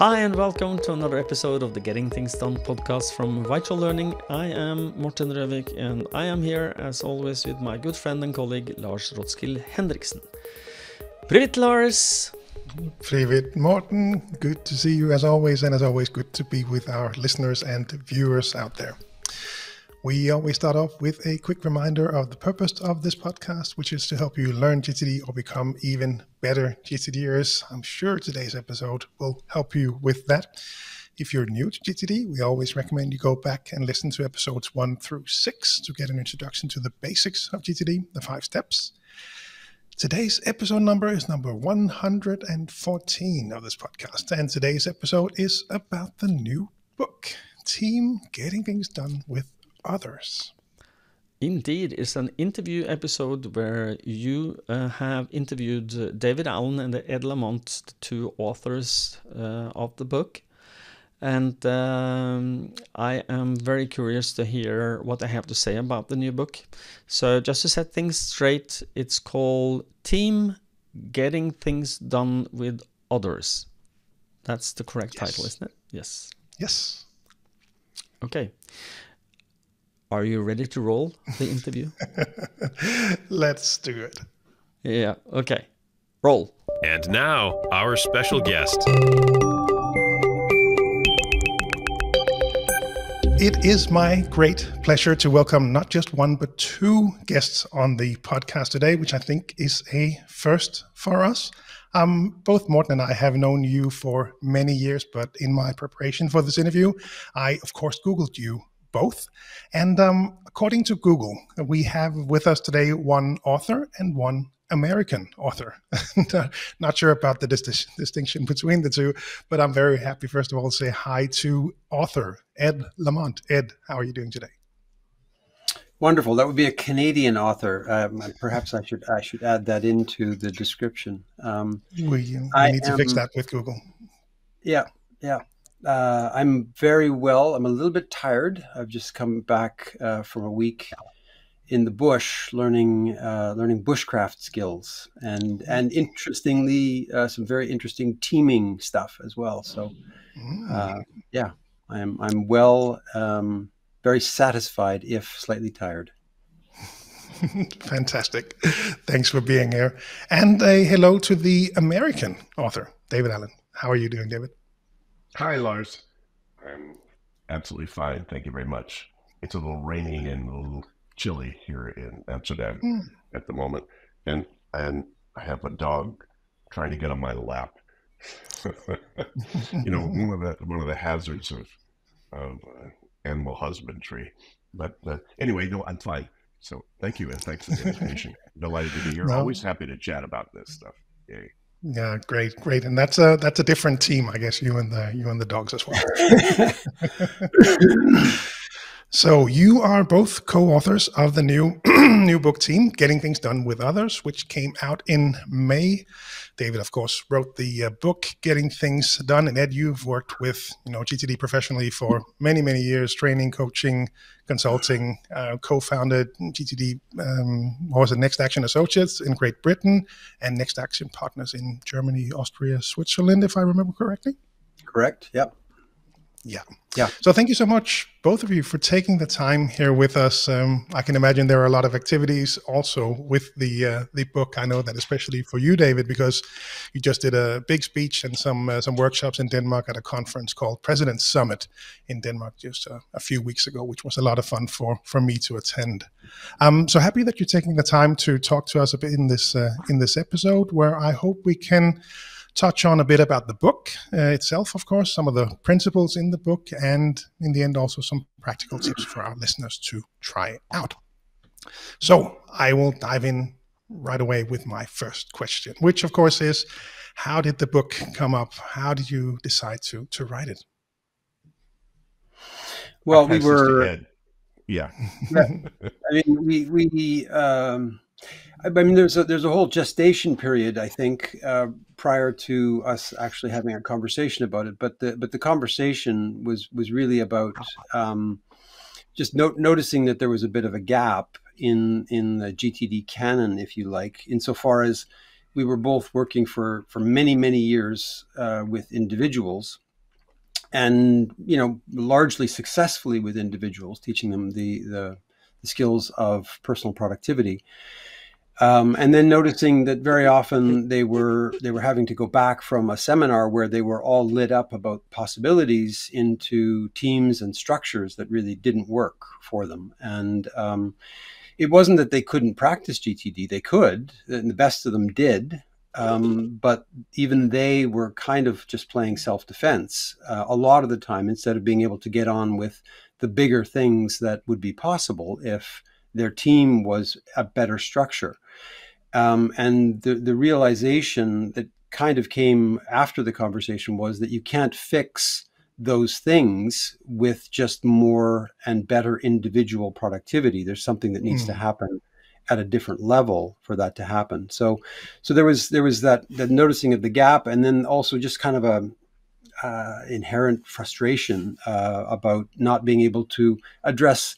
Hi and welcome to another episode of the Getting Things Done podcast from Vital Learning. I am Morten and I am here as always with my good friend and colleague Lars Henriksen. Привет, Lars! Привет, Morten. Good to see you as always, and as always good to be with our listeners and viewers out there. We always start off with a quick reminder of the purpose of this podcast, which is to help you learn GTD or become even better GTDers. I'm sure today's episode will help you with that. If you're new to GTD, we always recommend you go back and listen to episodes 1 through 6 to get an introduction to the basics of GTD, the 5 steps. Today's episode number is number 114 of this podcast, and today's episode is about the new book, Team Getting Things Done with Others. Indeed, it's an interview episode where you have interviewed David Allen and Ed Lamont, the two authors of the book. And I am very curious to hear what they have to say about the new book. So just to set things straight, it's called Team Getting Things Done with Others. That's the correct title, isn't it? Yes. Yes. Okay. Are you ready to roll the interview? Let's do it. Yeah, okay. Roll. And now, our special guest. It is my great pleasure to welcome not just one, but two guests on the podcast today, which I think is a first for us. Both Morten and I have known you for many years, but in my preparation for this interview, I, of course, Googled you both. And according to Google, we have with us today one author and one American author. Not sure about the distinction between the two, but I'm very happy, first of all, to say hi to author Ed Lamont. Ed, how are you doing today? Wonderful. That would be a Canadian author. Perhaps I should add that into the description. We need to fix that with Google. Yeah. I'm very well. I'm a little bit tired. I've just come back from a week in the bush learning bushcraft skills and interestingly some very interesting teaming stuff as well. So I'm well, very satisfied if slightly tired. Fantastic. Thanks for being here. And a hello to the American author, David Allen. How are you doing, David? Hi, Lars. I'm absolutely fine. Thank you very much. It's a little rainy and a little chilly here in Amsterdam at the moment. And I have a dog trying to get on my lap. One of the hazards of animal husbandry. But anyway, no, I'm fine. So thank you, and thanks for the invitation. Delighted to be here. Always happy to chat about this stuff. Yay. Yeah, great. And that's a different team, I guess. You and the dogs as well. So you are both co-authors of the new new book, Team Getting Things Done with Others, which came out in May. David, of course, wrote the book Getting Things Done, and Ed, you've worked with GTD professionally for many years, training, coaching, consulting. Co-founded GTD, Next Action Associates in Great Britain, and Next Action Partners in Germany, Austria, Switzerland, if I remember correctly. Correct. Yep. Yeah. So thank you so much, both of you, for taking the time here with us. I can imagine there are a lot of activities also with the book. I know that especially for you, David, because you just did a big speech and some workshops in Denmark at a conference called President's Summit in Denmark just a few weeks ago, which was a lot of fun for me to attend. So happy that you're taking the time to talk to us a bit in this episode, where I hope we can touch on a bit about the book itself, of course, some of the principles in the book, and in the end also some practical tips for our listeners to try out. So I will dive in right away with my first question, which of course is, how did the book come up? How did you decide to write it? Well, we were... Yeah. I mean, there's a whole gestation period, I think, prior to us actually having a conversation about it. But the conversation was really about just noticing that there was a bit of a gap in the GTD canon, if you like, insofar as we were both working for many years with individuals and largely successfully with individuals, teaching them the skills of personal productivity. And then noticing that very often they were having to go back from a seminar where they were all lit up about possibilities into teams and structures that really didn't work for them. And it wasn't that they couldn't practice GTD; they could, and the best of them did. But even they were kind of just playing self-defense a lot of the time, instead of being able to get on with the bigger things that would be possible if their team was a better structure. And the realization that kind of came after the conversation was that you can't fix those things with just more and better individual productivity. There's something that needs to happen at a different level for that to happen. So there was that noticing of the gap, and then also just kind of a inherent frustration about not being able to address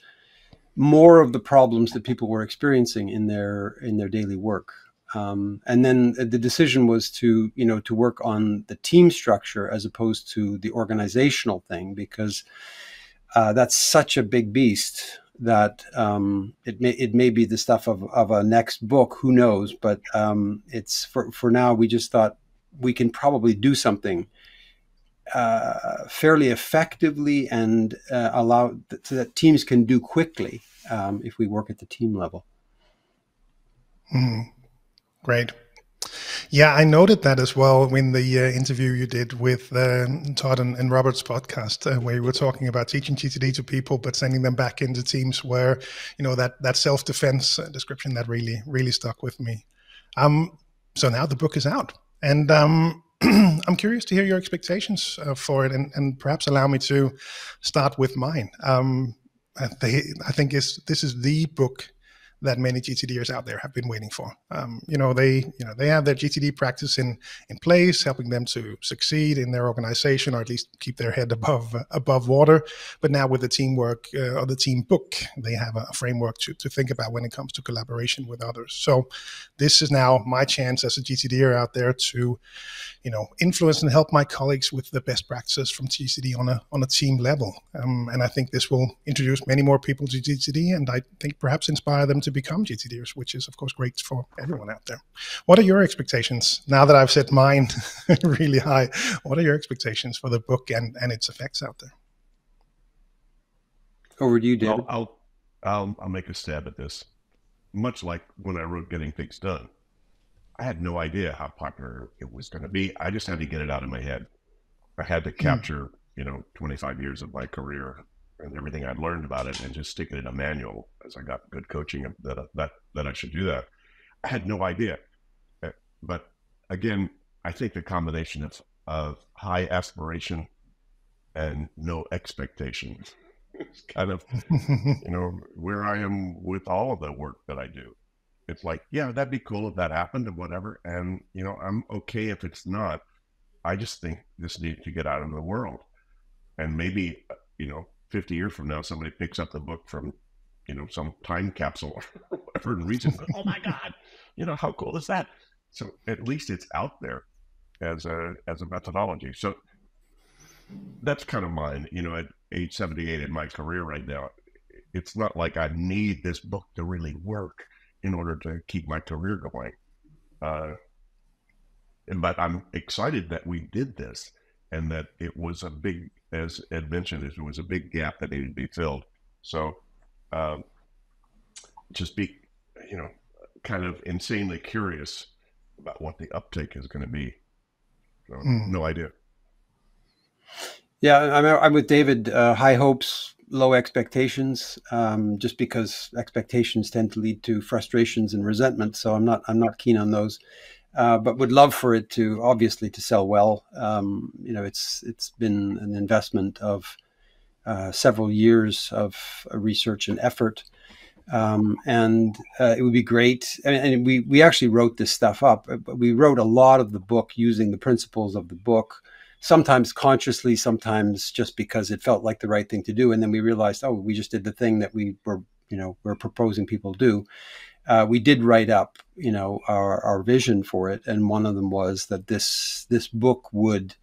more of the problems that people were experiencing in their daily work. And then the decision was to work on the team structure as opposed to the organizational thing, because that's such a big beast that it may be the stuff of a next book, who knows? But it's for now, we just thought we can probably do something fairly effectively and allow so that teams can do quickly if we work at the team level. Great. Yeah, I noted that as well in the interview you did with Todd and Robert's podcast, where you were talking about teaching GTD to people, but sending them back into teams where, that self-defense description that really stuck with me. So now the book is out, and I'm curious to hear your expectations for it, and perhaps allow me to start with mine. I think this is the book that many GTDers out there have been waiting for. They have their GTD practice in place, helping them to succeed in their organization, or at least keep their head above water. But now with the teamwork or the team book, they have a framework to think about when it comes to collaboration with others. So this is now my chance as a GTDer out there to, influence and help my colleagues with the best practices from GTD on a team level. And I think this will introduce many more people to GTD, and I think perhaps inspire them to become GTDers, which is of course great for everyone out there. What are your expectations now that I've set mine really high? What are your expectations for the book and its effects out there? Over to you, David. Well, I'll make a stab at this. Much like when I wrote Getting Things Done, I had no idea how popular it was going to be. I just had to get it out of my head. I had to capture, 25 years of my career and everything I'd learned about it, and just stick it in a manual as I got good coaching that I should do that. I had no idea. But again, I think the combination of high aspiration and no expectation is kind of, where I am with all of the work that I do. It's like, yeah, that'd be cool if that happened and whatever. And, I'm okay if it's not. I just think this needs to get out into the world. And maybe, 50 years from now, somebody picks up the book from, some time capsule or whatever and reads it. Oh my God, how cool is that? So at least it's out there as a methodology. So that's kind of mine, at age 78 in my career right now. It's not like I need this book to really work in order to keep my career going. But I'm excited that we did this, and that it was a big, as Ed mentioned, it was a big gap that needed to be filled. So just be, kind of insanely curious about what the uptake is going to be. So, no idea. Yeah, I'm with David. High hopes, low expectations. Just because expectations tend to lead to frustrations and resentment, so I'm not keen on those. But would love for it to obviously to sell well. It's been an investment of several years of research and effort. And it would be great. And we actually wrote this stuff up. But we wrote a lot of the book using the principles of the book, sometimes consciously, sometimes just because it felt like the right thing to do. And then we realized, we just did the thing that we're proposing people do. We did write up, our vision for it. And one of them was that this book would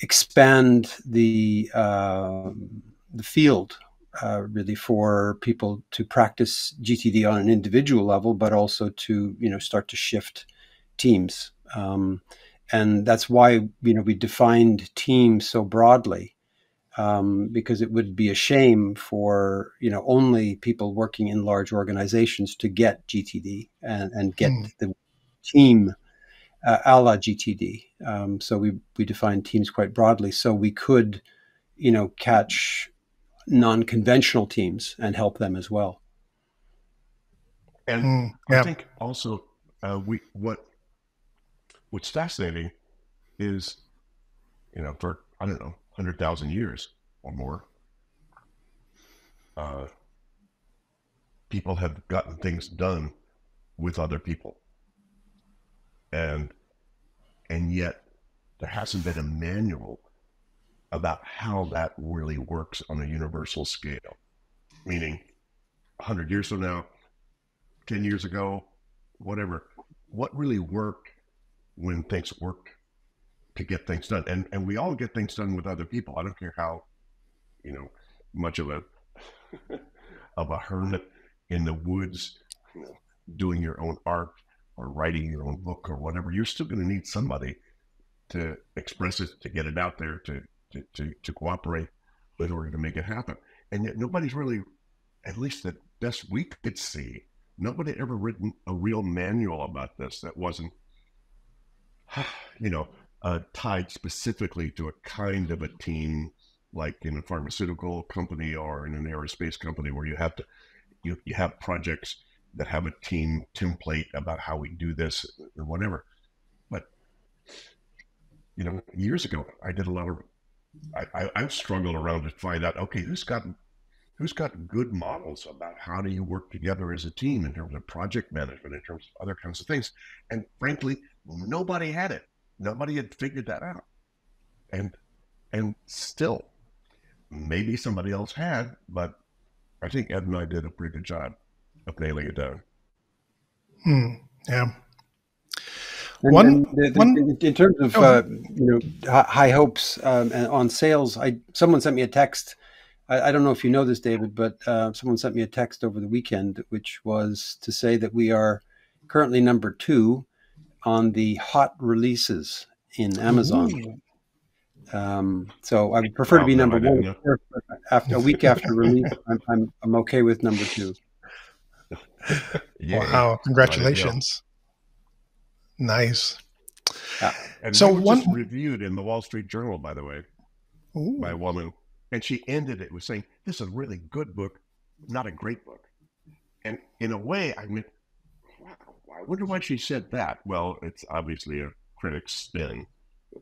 expand the field really for people to practice GTD on an individual level, but also to start to shift teams. And that's why we defined teams so broadly, because it would be a shame for only people working in large organizations to get GTD and get the team a la GTD. So we defined teams quite broadly, so we could catch non-conventional teams and help them as well. And I think also what's fascinating is, for, I don't know, 100,000 years or more, people have gotten things done with other people. And yet there hasn't been a manual about how that really works on a universal scale. Meaning 100 years from now, 10 years ago, whatever, what really worked when things worked to get things done. And we all get things done with other people. I don't care how, much of a hermit in the woods, doing your own art or writing your own book or whatever. You're still going to need somebody to express it, to get it out there, to cooperate in order to make it happen. And yet nobody's really, at least the best we could see, nobody ever written a real manual about this that wasn't, tied specifically to a kind of a team, like in a pharmaceutical company or in an aerospace company, where you have to, you have projects that have a team template about how we do this or whatever. But, years ago, I did a lot of, I struggled around to find out, okay, who's got good models about how do you work together as a team in terms of project management, in terms of other kinds of things. And frankly, nobody had it. Nobody had figured that out. And still, maybe somebody else had, but I think Ed and I did a pretty good job of nailing it down. Yeah. In terms of high hopes on sales, someone sent me a text. I don't know if you know this, David, but someone sent me a text over the weekend, which was to say that we are currently number 2 on the hot releases in Amazon. So I would prefer to be number 1. After a week after release, I'm okay with number 2. Wow! Congratulations. Nice. And so we were just reviewed in the Wall Street Journal, by the way, by a woman, and she ended it with saying, "This is a really good book, not a great book." And in a way, I mean, I wonder why she said that. Well, it's obviously a critic's spin.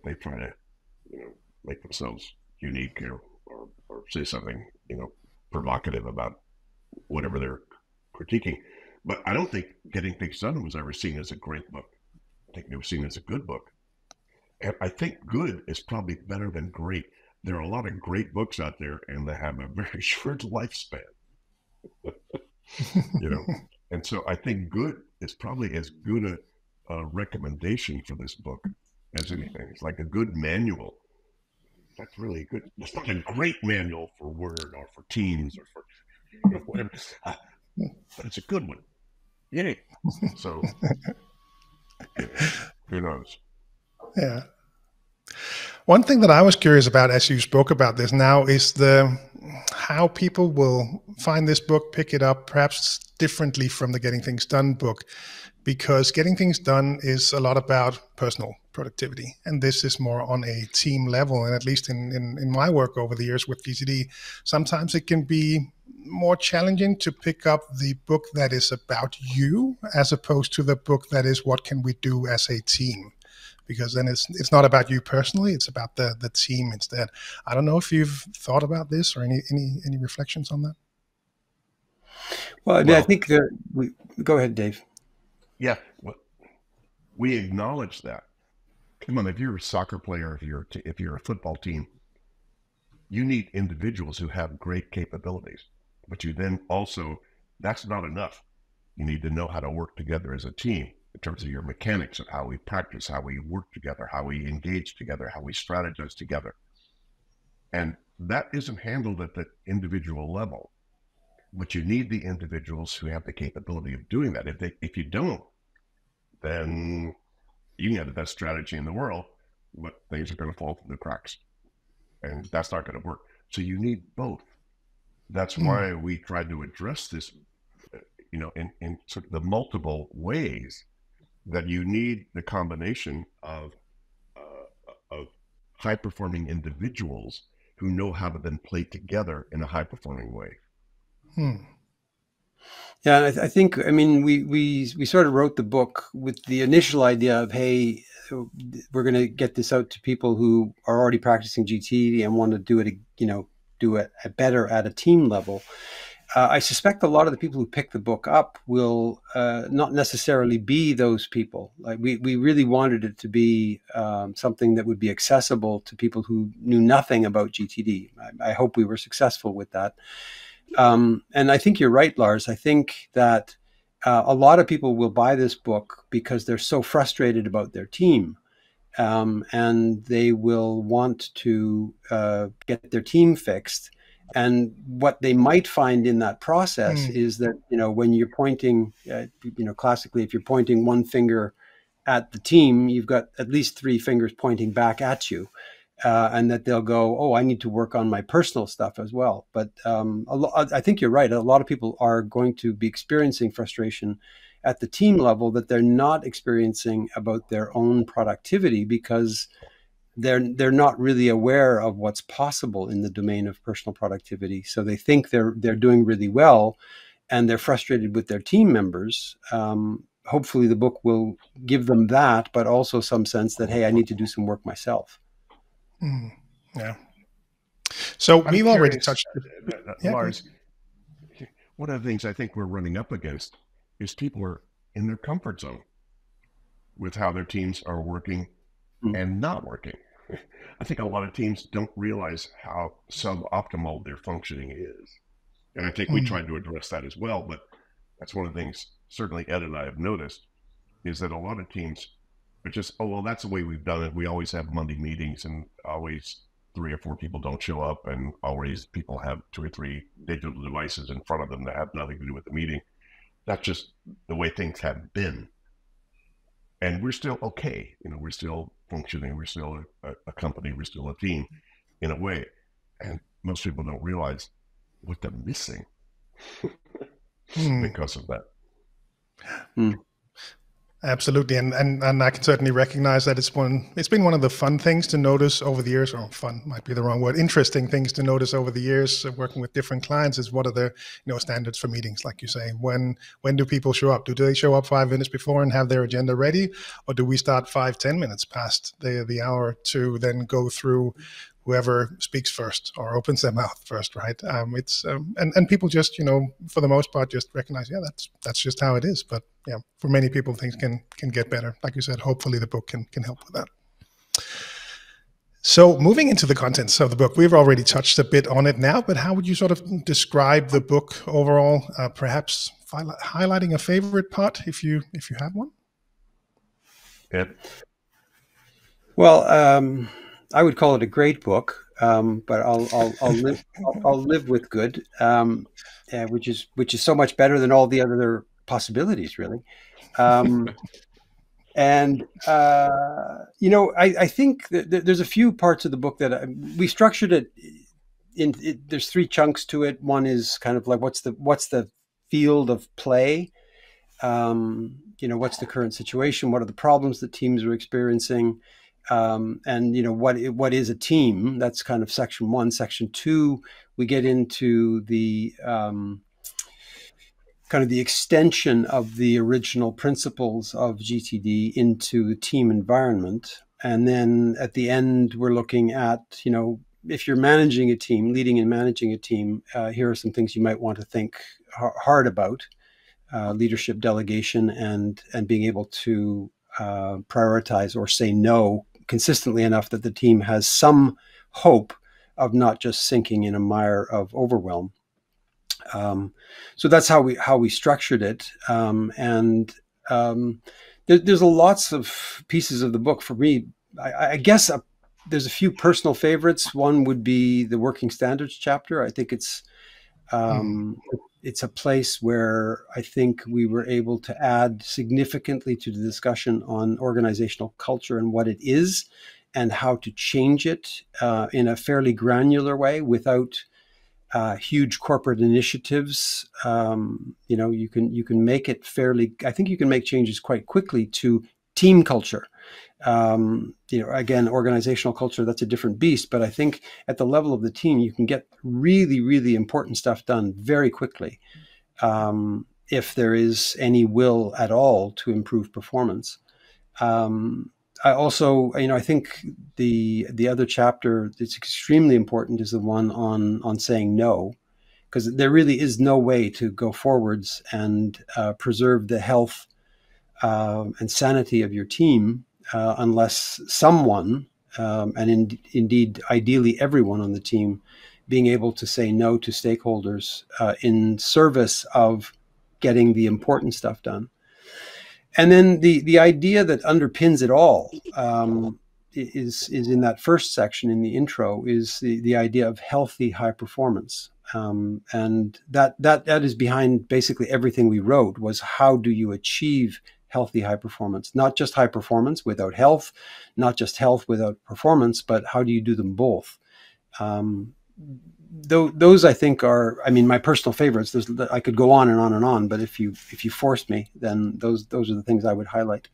They try to, make themselves unique or say something, provocative about whatever they're critiquing. But I don't think Getting Things Done was ever seen as a great book. I think it was seen as a good book. And I think good is probably better than great. There are a lot of great books out there, and they have a very short lifespan. And so I think good is probably as good a recommendation for this book as anything. It's like a good manual. That's really good. It's not a great manual for Word or for Teams or for whatever, but it's a good one. Yeah. So who knows? Yeah. One thing that I was curious about as you spoke about this now is how people will find this book, pick it up, perhaps differently from the Getting Things Done book, because Getting Things Done is a lot about personal productivity, and this is more on a team level. And at least in my work over the years with GTD, sometimes it can be more challenging to pick up the book that is about you as opposed to the book that is what can we do as a team, because then it's not about you personally, it's about the team instead. I don't know if you've thought about this or any reflections on that. Well, I mean, I think go ahead, Dave. Yeah, well, we acknowledge that. Come on, if you're a soccer player, if you're a football team, you need individuals who have great capabilities. But you then also, that's not enough. You need to know how to work together as a team. in terms of your mechanics of how we practice, how we work together, how we engage together, how we strategize together. And that isn't handled at the individual level. But you need the individuals who have the capability of doing that. If you don't, then you can have the best strategy in the world, but things are going to fall through the cracks. And that's not going to work. So you need both. That's why we tried to address this, in sort of the multiple ways that you need the combination of high-performing individuals who know how to then play together in a high-performing way. Yeah, I think, I mean, we sort of wrote the book with the initial idea of, hey, we're going to get this out to people who are already practicing GT and want to do it, do it better at a team level. I suspect a lot of the people who pick the book up will not necessarily be those people. Like we really wanted it to be something that would be accessible to people who knew nothing about GTD. I hope we were successful with that. And I think you're right, Lars. I think that a lot of people will buy this book because they're so frustrated about their team. And they will want to get their team fixed. And what they might find in that process is that, when you're pointing, classically, if you're pointing one finger at the team, you've got at least three fingers pointing back at you. And that they'll go, oh, I need to work on my personal stuff as well. But I think you're right. A lot of people are going to be experiencing frustration at the team level that they're not experiencing about their own productivity, because they're not really aware of what's possible in the domain of personal productivity. So they think they're doing really well, and they're frustrated with their team members. Hopefully the book will give them that, but also some sense that, hey, I need to do some work myself. Yeah. So we've already touched Lars, one of the things I think we're running up against is people are in their comfort zone with how their teams are working and not working. I think a lot of teams don't realize how suboptimal their functioning is. And I think we tried to address that as well, but that's one of the things certainly Ed and I have noticed, is that a lot of teams are just, oh, well, that's the way we've done it. We always have Monday meetings, and always 3 or 4 people don't show up, and always people have 2 or 3 digital devices in front of them that have nothing to do with the meeting. That's just the way things have been. And we're still okay. We're still functioning. We're still a company. We're still a team in a way. And most people don't realize what they're missing because of that. Absolutely, and I can certainly recognize that it's been one of the fun things to notice over the years, or fun might be the wrong word, interesting things to notice over the years of working with different clients is what are the standards for meetings, like you say. When do people show up? Do they show up 5 minutes before and have their agenda ready, or do we start 5-10 minutes past the hour to then go through whoever speaks first or opens their mouth first, right? It's and people just, for the most part, just recognize, yeah, that's just how it is. But yeah, for many people, things can get better. Like you said, hopefully the book can help with that. So moving into the contents of the book, we've already touched a bit on it now, but how would you sort of describe the book overall? Perhaps highlighting a favorite part, if you have one. Ed? Well, I would call it a great book, but I'll live with good, which is so much better than all the other possibilities, really. And I think that there's a few parts of the book that we structured it in. There's 3 chunks to it. One is kind of like what's the field of play. What's the current situation? What are the problems that teams are experiencing? And what is a team? That's kind of section 1. Section 2, we get into the kind of the extension of the original principles of GTD into the team environment. And then at the end, we're looking at, if you're managing a team, leading and managing a team, here are some things you might want to think hard about. Leadership, delegation, and being able to prioritize or say no consistently enough that the team has some hope of not just sinking in a mire of overwhelm. So that's how we structured it. There's lots of pieces of the book for me. I guess there's a few personal favorites. One would be the working standards chapter. I think it's a place where I think we were able to add significantly to the discussion on organizational culture and what it is and how to change it in a fairly granular way without huge corporate initiatives. You can make it fairly. I think you can make changes quite quickly to team culture. Again, organizational culture, that's a different beast. But I think at the level of the team, you can get really, really important stuff done very quickly if there is any will at all to improve performance. I also, I think the other chapter that's extremely important is the one on saying no, because there really is no way to go forwards and preserve the health and sanity of your team unless someone, and indeed ideally everyone on the team, being able to say no to stakeholders in service of getting the important stuff done. And then the idea that underpins it all is in that first section in the intro, is the idea of healthy high performance. And that is behind basically everything we wrote, was how do you achieve healthy high performance? Not just high performance without health, not just health without performance, but how do you do them both? Those I think are, my personal favorites. I could go on and on and on, but if you forced me, then those are the things I would highlight.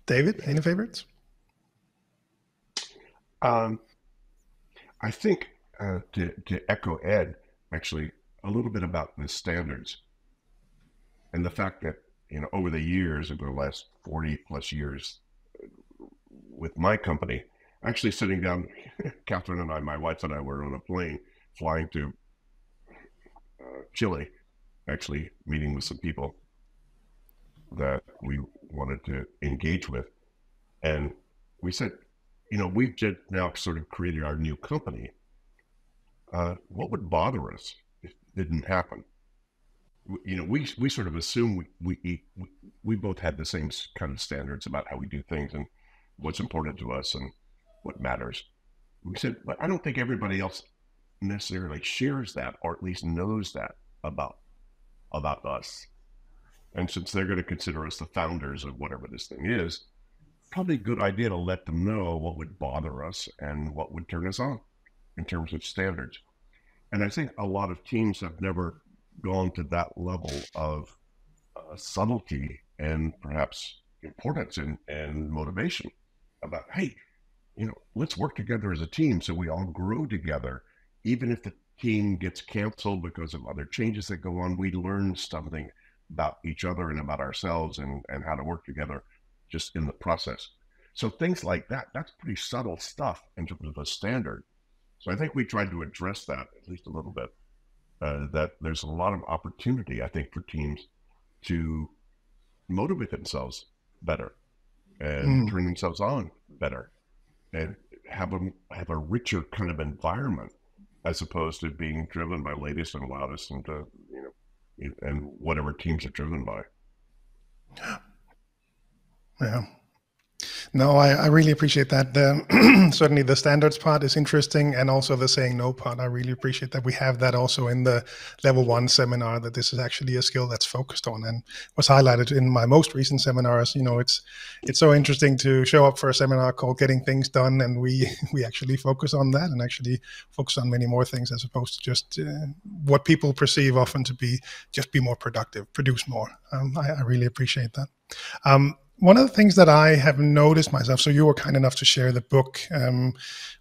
David, any favorites? I think to echo Ed, actually, a little bit about the standards and the fact that, over the years, over the last 40 plus years with my company, actually sitting down, Catherine and I, my wife and I, were on a plane flying to Chile, actually meeting with some people that we wanted to engage with. And we said, we've just now sort of created our new company. What would bother us if it didn't happen? We sort of assume we both had the same kind of standards about how we do things and what's important to us and what matters. We said, but I don't think everybody else necessarily shares that, or at least knows that about us. And since they're going to consider us the founders of whatever this thing is, probably a good idea to let them know what would bother us and what would turn us on in terms of standards. And I think a lot of teams have never gone to that level of subtlety and perhaps importance and motivation about, hey, let's work together as a team so we all grow together. Even if the team gets canceled because of other changes that go on, we learn something about each other and about ourselves and how to work together just in the process. So things like that, that's pretty subtle stuff in terms of a standard. So I think we tried to address that at least a little bit, that there's a lot of opportunity, I think, for teams to motivate themselves better and turn themselves on better and have a richer kind of environment as opposed to being driven by latest and loudest and and whatever teams are driven by. Yeah. No, I really appreciate that. Certainly the standards part is interesting, and also the saying no part. I really appreciate that we have that also in the level 1 seminar, that this is actually a skill that's focused on and was highlighted in my most recent seminars. It's so interesting to show up for a seminar called Getting Things Done, and we actually focus on that and actually focus on many more things as opposed to just what people perceive often to be just be more productive, produce more. I really appreciate that. One of the things that I have noticed myself, so you were kind enough to share the book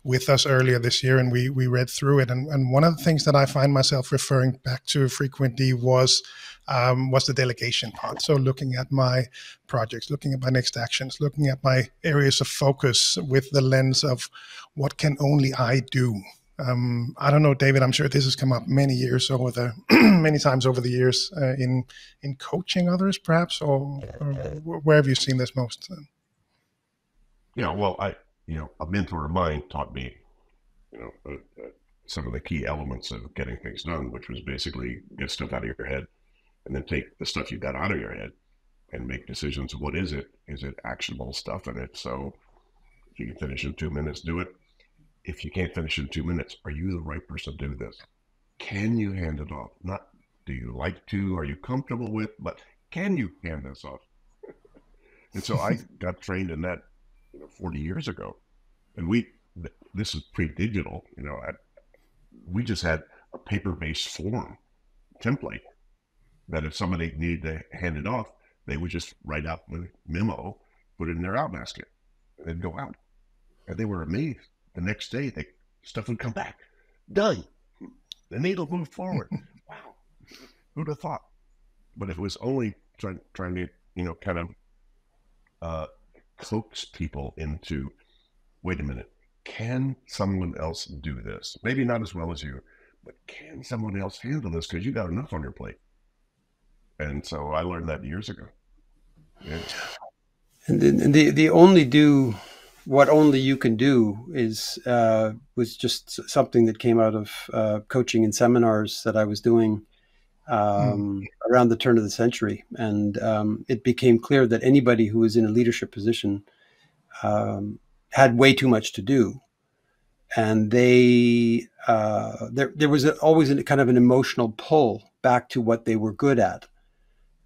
with us earlier this year, and we read through it. And one of the things that I find myself referring back to frequently was the delegation part. So looking at my projects, looking at my next actions, looking at my areas of focus with the lens of what can only I do. I don't know, David, I'm sure this has come up many times over the years in coaching others, perhaps, or where have you seen this most? Yeah, well, a mentor of mine taught me, some of the key elements of getting things done, which was basically get stuff out of your head and then take the stuff you got out of your head and make decisions. What is it? Is it actionable stuff in it? So if you can finish in 2 minutes, do it. If you can't finish in 2 minutes, are you the right person to do this? Can you hand it off? Not do you like to, are you comfortable with, but can you hand this off? And so I got trained in that 40 years ago. And this is pre-digital, we just had a paper-based form template that if somebody needed to hand it off, they would just write out a memo, put it in their out basket, and they'd go out. And they were amazed. The next day, stuff would come back. Done. The needle moved forward. Wow. Who'd have thought? But if it was only trying to, kind of coax people into, wait a minute, can someone else do this? Maybe not as well as you, but can someone else handle this? Because you got enough on your plate. And so I learned that years ago. Yeah. And the only do what only you can do was just something that came out of coaching and seminars that I was doing around the turn of the century. And it became clear that anybody who was in a leadership position had way too much to do. And there was always a kind of an emotional pull back to what they were good at.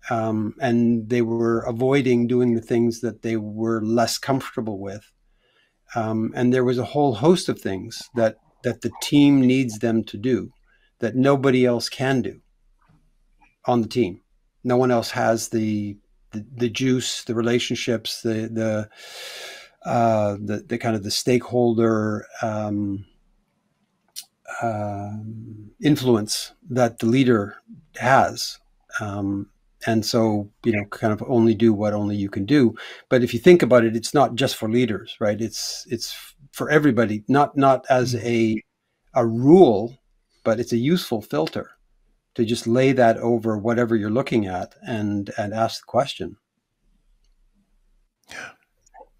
And they were avoiding doing the things that they were less comfortable with. And there was a whole host of things that the team needs them to do that nobody else can do on the team. No one else has the juice, the relationships, the kind of the stakeholder influence that the leader has. And so, kind of only do what only you can do. But if you think about it, it's not just for leaders, right? It's for everybody, not as a rule, but it's a useful filter to just lay that over whatever you're looking at and ask the question.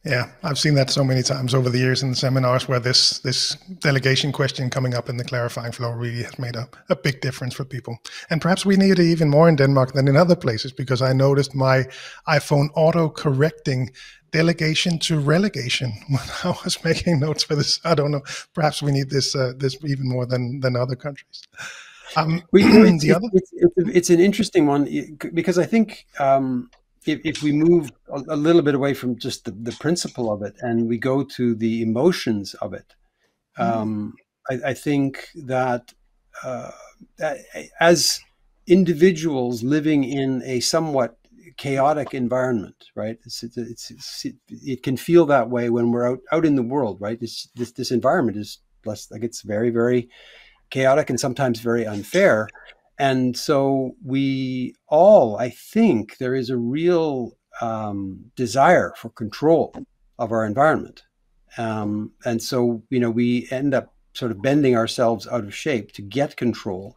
Yeah, I've seen that so many times over the years in the seminars where this delegation question coming up in the clarifying flow really has made a big difference for people. And perhaps we need it even more in Denmark than in other places, because I noticed my iPhone auto-correcting delegation to relegation when I was making notes for this. I don't know, perhaps we need this even more than other countries. It's an interesting one, because I think if we move a little bit away from just the principle of it and we go to the emotions of it, I think that as individuals living in a somewhat chaotic environment, right? It can feel that way when we're out in the world, right? This environment is less like it's very, very chaotic and sometimes very unfair. And so we all, I think there is a real desire for control of our environment. And so, we end up sort of bending ourselves out of shape to get control.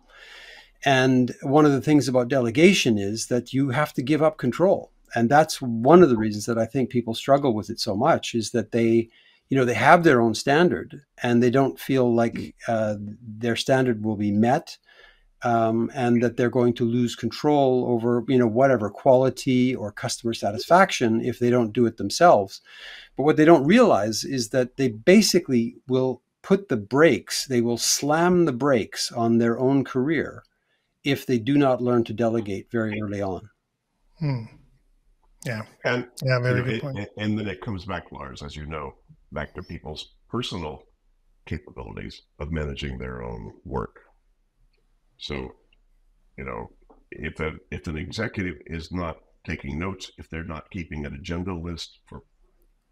And one of the things about delegation is that you have to give up control. And that's one of the reasons that I think people struggle with it so much, is that they have their own standard and they don't feel like their standard will be met. And that they're going to lose control over, whatever quality or customer satisfaction if they don't do it themselves. But what they don't realize is that they basically will put the brakes, they will slam the brakes on their own career if they do not learn to delegate very early on. Yeah. And very good point. And then it comes back, Lars, as you know, back to people's personal capabilities of managing their own work. So, if an executive is not taking notes, if they're not keeping an agenda list for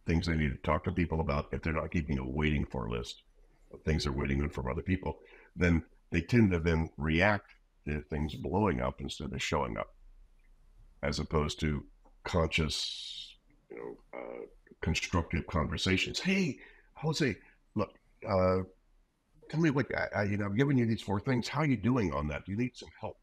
things they need to talk to people about, if they're not keeping a waiting for list of things they're waiting on from other people, then they tend to then react to things blowing up instead of showing up, as opposed to conscious, constructive conversations. Hey, Jose, look, tell me what, I'm giving you these 4 things. How are you doing on that? Do you need some help?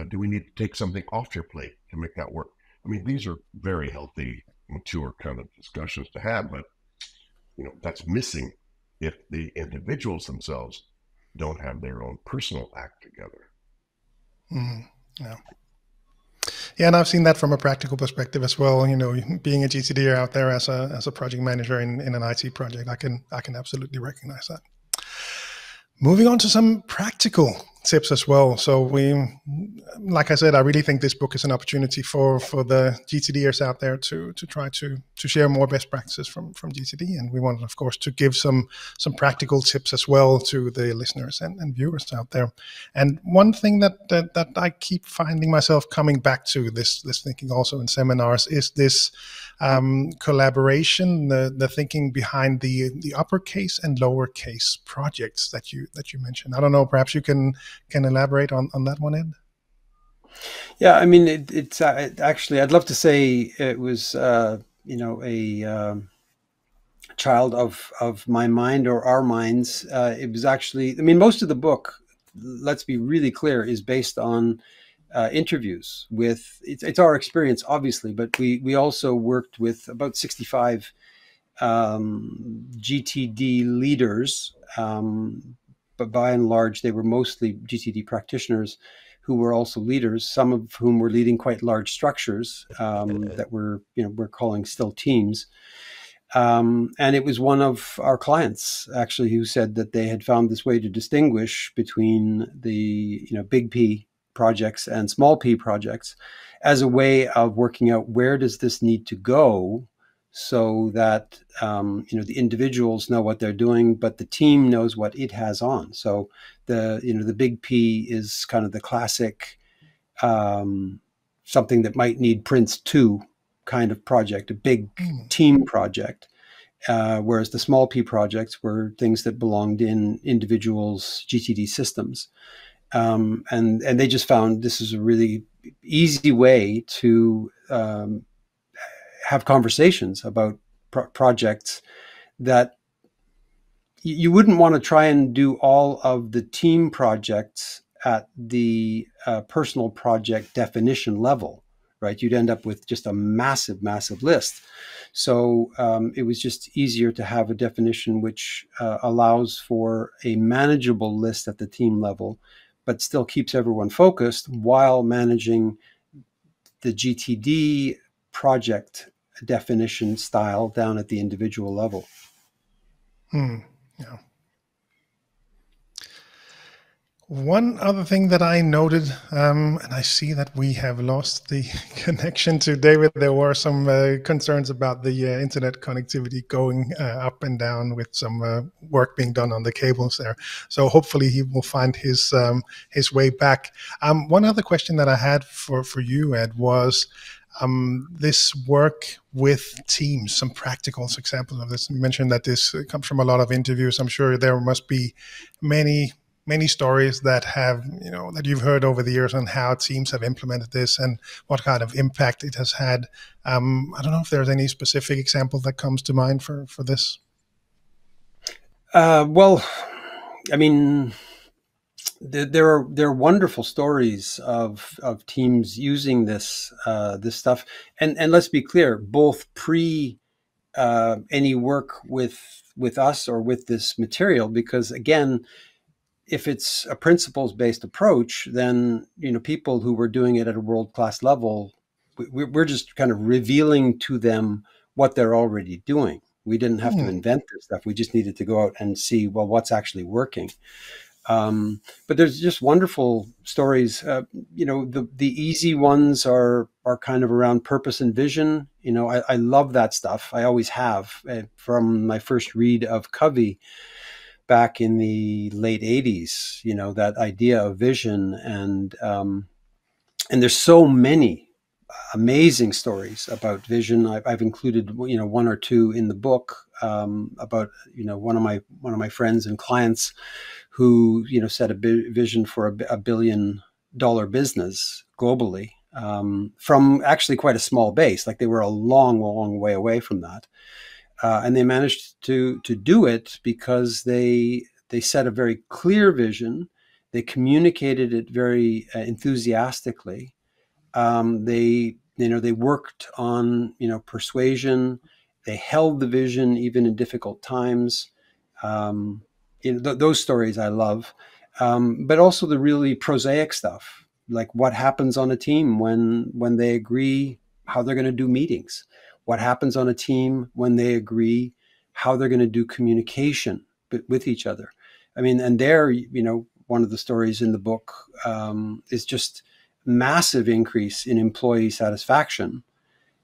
Do we need to take something off your plate to make that work? I mean, these are very healthy, mature kind of discussions to have, but, that's missing if the individuals themselves don't have their own personal act together. Yeah. Yeah, and I've seen that from a practical perspective as well. You know, being a GTDer out there as a project manager in an IT project, I can absolutely recognize that. Moving on to some practical tips as well. So like I said, I really think this book is an opportunity for the GTDers out there to try to share more best practices from GTD. And we want, of course, to give some practical tips as well to the listeners and viewers out there. And one thing that I keep finding myself coming back to this thinking also in seminars is this collaboration, the thinking behind the uppercase and lowercase projects that you mentioned. I don't know, perhaps you can elaborate on that one, Ed? Yeah, I mean, it's actually, I'd love to say it was, a child of my mind or our minds. It was actually, I mean, most of the book, let's be really clear, is based on interviews with, it's our experience, obviously, but we also worked with about 65 GTD leaders, but by and large, they were mostly GTD practitioners who were also leaders, some of whom were leading quite large structures that we're calling still teams. And it was one of our clients actually who said that they had found this way to distinguish between the big P projects and small P projects as a way of working out where does this need to go, so that the individuals know what they're doing, but the team knows what it has on. So the big P is kind of the classic something that might need Prince 2 kind of project, a big team project. Whereas the small P projects were things that belonged in individuals' GTD systems. And they just found this is a really easy way to have conversations about projects that you wouldn't want to try and do all of the team projects at the personal project definition level, right? You'd end up with just a massive, massive list. So it was just easier to have a definition which allows for a manageable list at the team level, but still keeps everyone focused while managing the GTD project definition style down at the individual level. Yeah. One other thing that I noted, and I see that we have lost the connection to David. There were some concerns about the internet connectivity going up and down with some work being done on the cables there. So hopefully he will find his way back. One other question that I had for you, Ed, was this work with teams, some practical examples of this. You mentioned that this comes from a lot of interviews. I'm sure there must be many stories that have, that you've heard over the years on how teams have implemented this and what kind of impact it has had. I don't know if there's any specific example that comes to mind for this. Well, I mean, there are wonderful stories of teams using this stuff, and let's be clear, both pre any work with us or with this material, because again, if it's a principles-based approach, then people who were doing it at a world-class level, we're just kind of revealing to them what they're already doing. We didn't have to invent this stuff. We just needed to go out and see, well, what's actually working. But there's just wonderful stories. The easy ones are kind of around purpose and vision. I love that stuff. I always have, from my first read of Covey back in the late 80s, that idea of vision. And there's so many amazing stories about vision. I've included, one or two in the book, about, one of my friends and clients who, set a vision for $1 billion business globally, from actually quite a small base. Like they were a long, long way away from that. And they managed to do it because they set a very clear vision. They communicated it very enthusiastically. They worked on, persuasion. They held the vision even in difficult times. Those stories I love, but also the really prosaic stuff. like what happens on a team when they agree how they're going to do meetings, what happens on a team when they agree how they're going to do communication with each other. I mean, and there, one of the stories in the book is just massive increase in employee satisfaction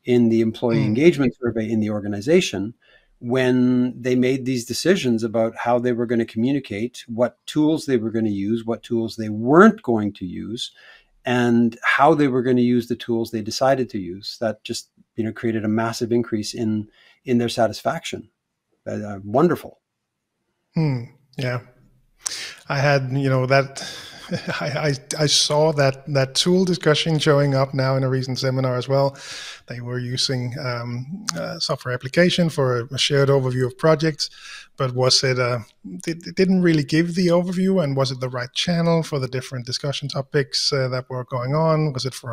in the employee engagement survey in the organization when they made these decisions about how they were going to communicate, what tools they were going to use, what tools they weren't going to use, and how they were going to use the tools they decided to use. That just created a massive increase in their satisfaction. Wonderful. Yeah, I had that. I saw that tool discussion showing up now in a recent seminar as well. They were using software application for a shared overview of projects, but was it? It didn't really give the overview, and was it the right channel for the different discussion topics that were going on? Was it for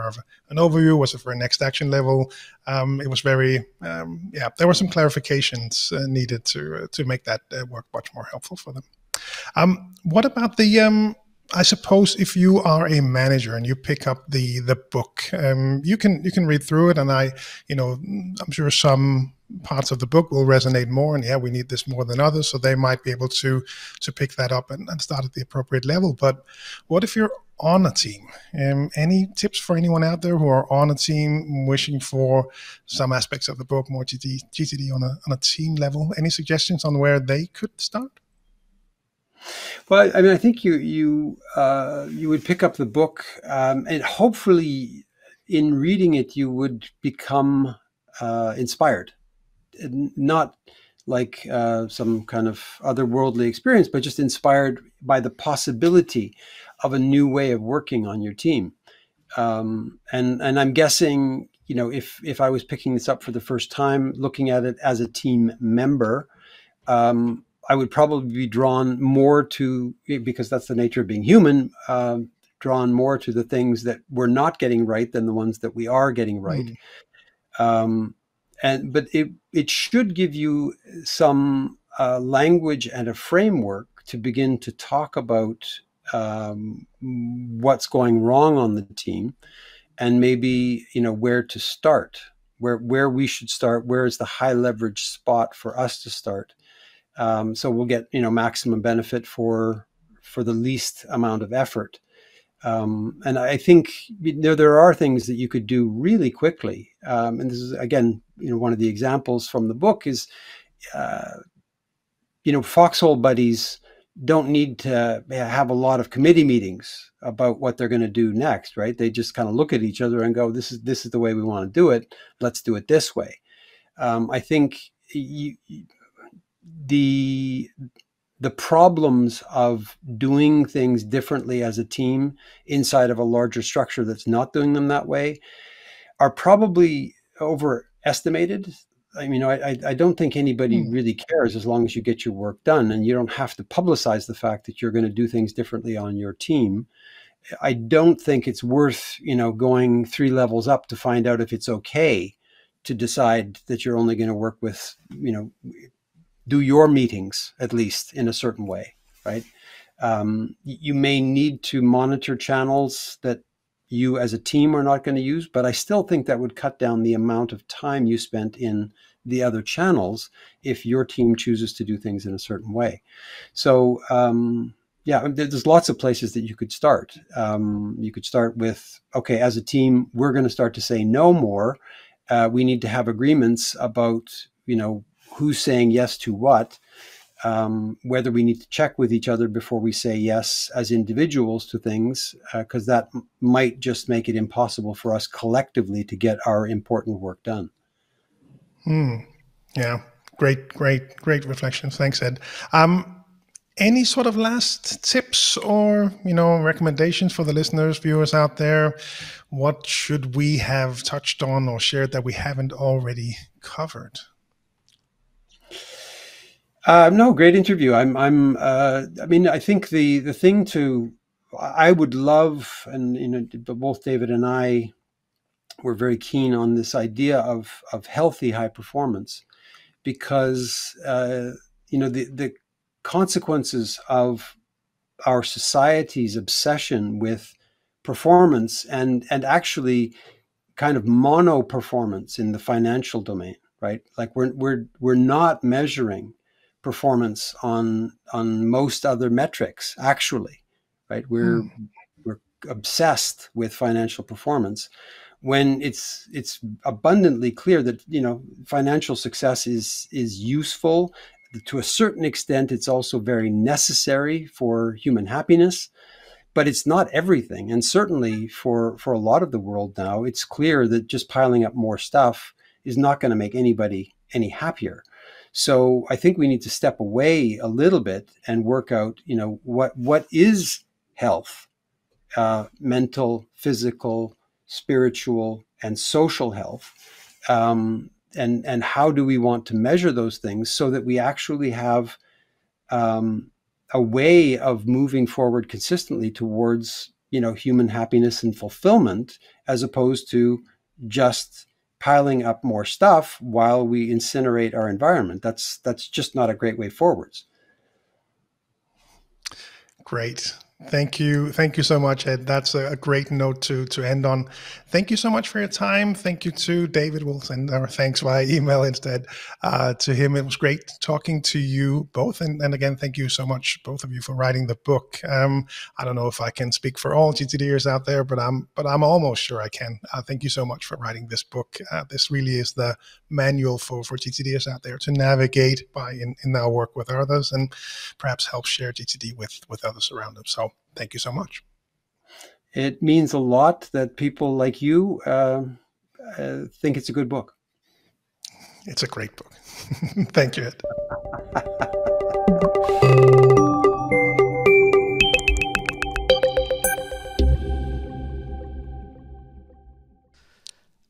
an overview? Was it for a next action level? It was very, there were some clarifications needed to make that work much more helpful for them. What about the? I suppose if you are a manager and you pick up the book, you can read through it, and I'm sure some parts of the book will resonate more, and we need this more than others, so they might be able to pick that up and start at the appropriate level. But what if you're on a team? Any tips for anyone out there who are on a team wishing for some aspects of the book, more GTD on a team level? Any suggestions on where they could start? Well, I mean, I think you would pick up the book, and hopefully, in reading it, you would become inspired, not like some kind of otherworldly experience, but just inspired by the possibility of a new way of working on your team. And I'm guessing, if I was picking this up for the first time, looking at it as a team member, I would probably be drawn more to, because that's the nature of being human, drawn more to the things that we're not getting right than the ones that we are getting right. But it should give you some language and a framework to begin to talk about what's going wrong on the team, and maybe where to start, where we should start, where is the high leverage spot for us to start. So we'll get maximum benefit for the least amount of effort. And I think there are things that you could do really quickly. And this is, again, one of the examples from the book is, foxhole buddies don't need to have a lot of committee meetings about what they're going to do next, right? They just kind of look at each other and go, this is the way we want to do it. Let's do it this way. I think the problems of doing things differently as a team inside of a larger structure that's not doing them that way are probably overestimated. I mean, I don't think anybody really cares as long as you get your work done, and you don't have to publicize the fact that you're going to do things differently on your team. I don't think it's worth, going 3 levels up to find out if it's okay to decide that you're only going to work with, do your meetings at least in a certain way, right? You may need to monitor channels that you as a team are not going to use, but I still think that would cut down the amount of time you spent in the other channels if your team chooses to do things in a certain way. So there's lots of places that you could start. You could start with, okay, as a team, we're going to start to say no more. We need to have agreements about, who's saying yes to what, whether we need to check with each other before we say yes as individuals to things, because that might just make it impossible for us collectively to get our important work done. Yeah, great reflections. Thanks, Ed. Any sort of last tips or, recommendations for the listeners, viewers out there? What should we have touched on or shared that we haven't already covered? No, great interview. I mean, I think the thing I would love, and both David and I were very keen on this idea of healthy high performance, because the consequences of our society's obsession with performance and actually kind of mono performance in the financial domain, right? Like we're not measuring performance on most other metrics, actually, right? We're obsessed with financial performance when it's abundantly clear that, you know, financial success is useful to a certain extent. It's also very necessary for human happiness, but it's not everything. And certainly for a lot of the world now, it's clear that just piling up more stuff is not going to make anybody any happier. So I think we need to step away a little bit and work out, you know, what is health, mental, physical, spiritual, and social health. And how do we want to measure those things so that we actually have a way of moving forward consistently towards, you know, human happiness and fulfillment, as opposed to just piling up more stuff while we incinerate our environment. That's just not a great way forwards. Great. Thank you. Thank you so much, Ed. That's a great note to end on. Thank you so much for your time. Thank you to David. We'll send our thanks via email instead to him. It was great talking to you both. And again, thank you so much, both of you, for writing the book. I don't know if I can speak for all GTDers out there, but I'm almost sure I can. Thank you so much for writing this book. This really is the manual for GTDers out there to navigate by in our work with others, and perhaps help share GTD with others around them. So thank you so much. It means a lot that people like you think it's a good book. It's a great book. Thank you, Ed.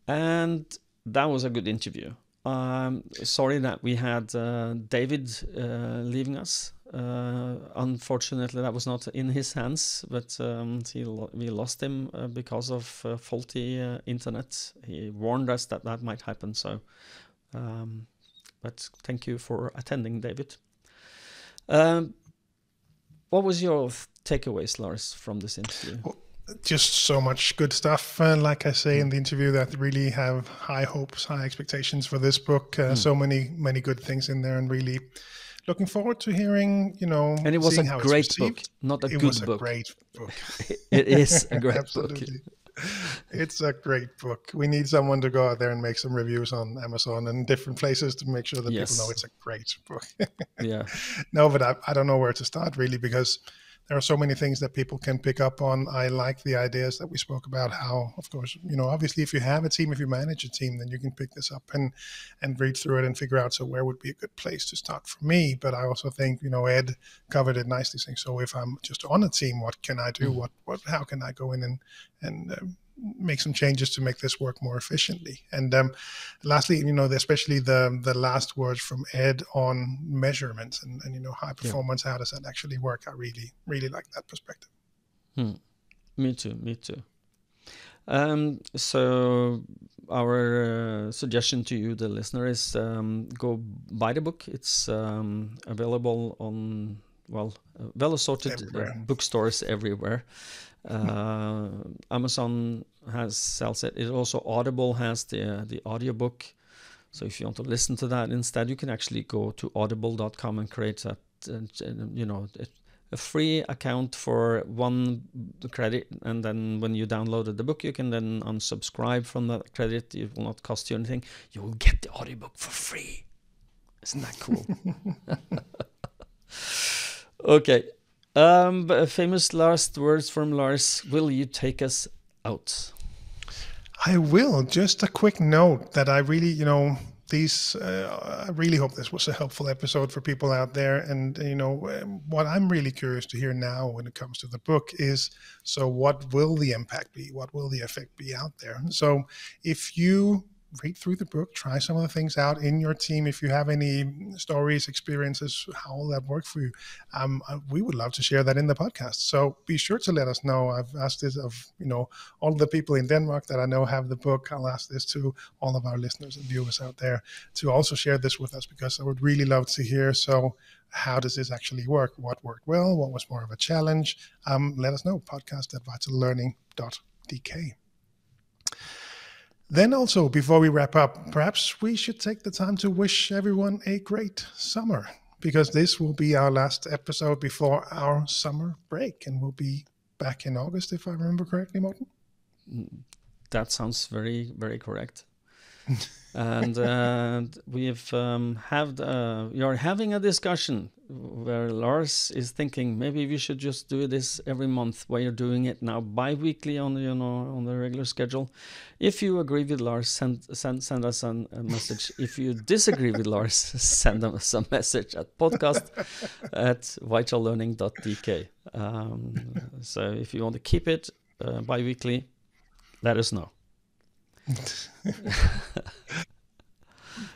And that was a good interview. Sorry that we had David leaving us. Unfortunately, that was not in his hands, but we lost him because of faulty internet. He warned us that that might happen. So, but thank you for attending, David. What was your takeaways, Lars, from this interview? Just so much good stuff. Like I say in the interview, that really have high hopes, high expectations for this book. So many good things in there, and really looking forward to hearing, you know, and it was a great book, not a good book. It was a great book. It is a great Absolutely. book. It's a great book. We need someone to go out there and make some reviews on Amazon and different places to make sure that people know it's a great book. Yeah. No, but I don't know where to start really, because there are so many things that people can pick up on. I like the ideas that we spoke about, how, of course, you know, obviously if you have a team, if you manage a team, then you can pick this up and read through it and figure out, so where would be a good place to start for me. But I also think, you know, Ed covered it nicely, saying, so if I'm just on a team, what can I do? How can I go in and make some changes to make this work more efficiently? And lastly, you know, especially the last words from Ed on measurements and you know, high performance, how does that actually work? I really like that perspective. Me too. So our suggestion to you, the listener, is go buy the book. It's available on well-assorted bookstores everywhere. Amazon sells it. It also Audible has the audiobook. So if you want to listen to that instead, you can actually go to audible.com and create a free account for one credit, and then when you downloaded the book, you can then unsubscribe from that credit. It will not cost you anything. You will get the audiobook for free. Isn't that cool? Okay. Famous last words from Lars. Will you take us out? I will. Just a quick note that I really, you know, I really hope this was a helpful episode for people out there. And, you know, what I'm really curious to hear now when it comes to the book is, so what will the impact be? What will the effect be out there? So if you read through the book, try some of the things out in your team. If you have any stories, experiences, how will that work for you? We would love to share that in the podcast. So be sure to let us know. I've asked this of, you know, all the people in Denmark that I know have the book. I'll ask this to all of our listeners and viewers out there to also share this with us, because I would really love to hear. So how does this actually work? What worked well? What was more of a challenge? Let us know. Podcast@VitalLearning.eu. VitalLearning.eu. Then also, before we wrap up, perhaps we should take the time to wish everyone a great summer, because this will be our last episode before our summer break, and we'll be back in August, if I remember correctly, Morten. That sounds very, very correct. And we are having a discussion where Lars is thinking maybe we should just do this every month, while you're doing it now bi-weekly on the regular schedule. If you agree with Lars, send us a message. If you disagree with Lars, send us a message at podcast@VitalLearning.eu. So if you want to keep it bi-weekly, let us know.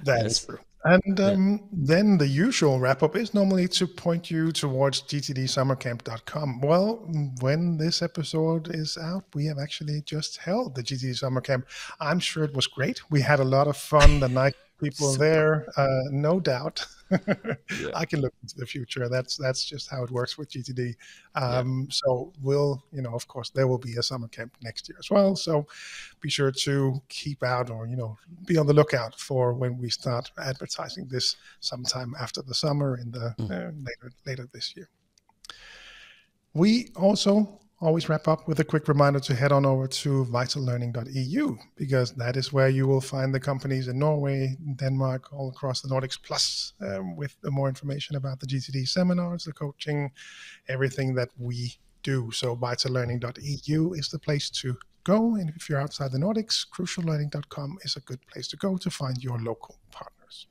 That is true. And then the usual wrap-up is normally to point you towards gtdsummercamp.com. Well, when this episode is out, we have actually just held the GTD Summer Camp. I'm sure it was great. We had a lot of fun the night people there, no doubt. I can look into the future. That's just how it works with GTD. So we'll, of course, there will be a summer camp next year as well. So be sure to keep out, or be on the lookout for when we start advertising this sometime after the summer in the later this year. We also always wrap up with a quick reminder to head on over to VitalLearning.eu, because that is where you will find the companies in Norway, Denmark, all across the Nordics, plus with more information about the GTD seminars, the coaching, everything that we do. So VitalLearning.eu is the place to go. And if you're outside the Nordics, cruciallearning.com is a good place to go to find your local partners.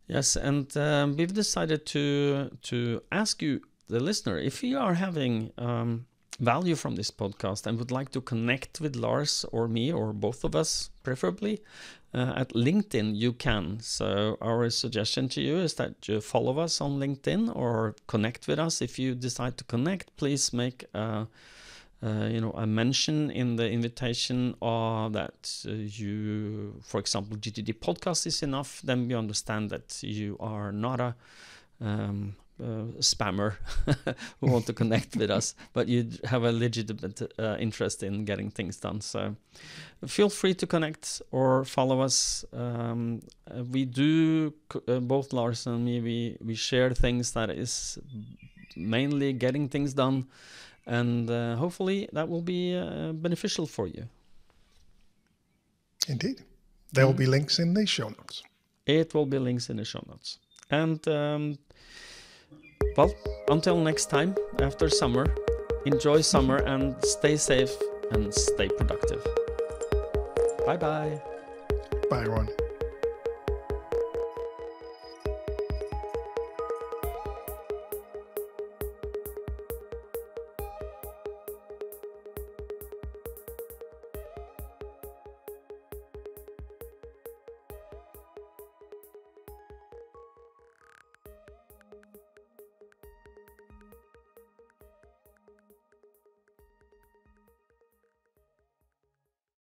Yes, and we've decided to ask you, the listener, if you are having value from this podcast and would like to connect with Lars or me, or both of us preferably, at LinkedIn, you can. So our suggestion to you is that you follow us on LinkedIn or connect with us. If you decide to connect, please make a mention in the invitation that you, for example, GTD podcast is enough. Then we understand that you are not a spammer who want to connect with us, but you have a legitimate interest in getting things done. So feel free to connect or follow us. We do, both Lars and me, we share things that is mainly getting things done, and hopefully that will be beneficial for you. Indeed. There will be links in the show notes. It will be links in the show notes. And well, until next time, after summer, enjoy summer and stay safe and stay productive. Bye-bye. Bye, everyone.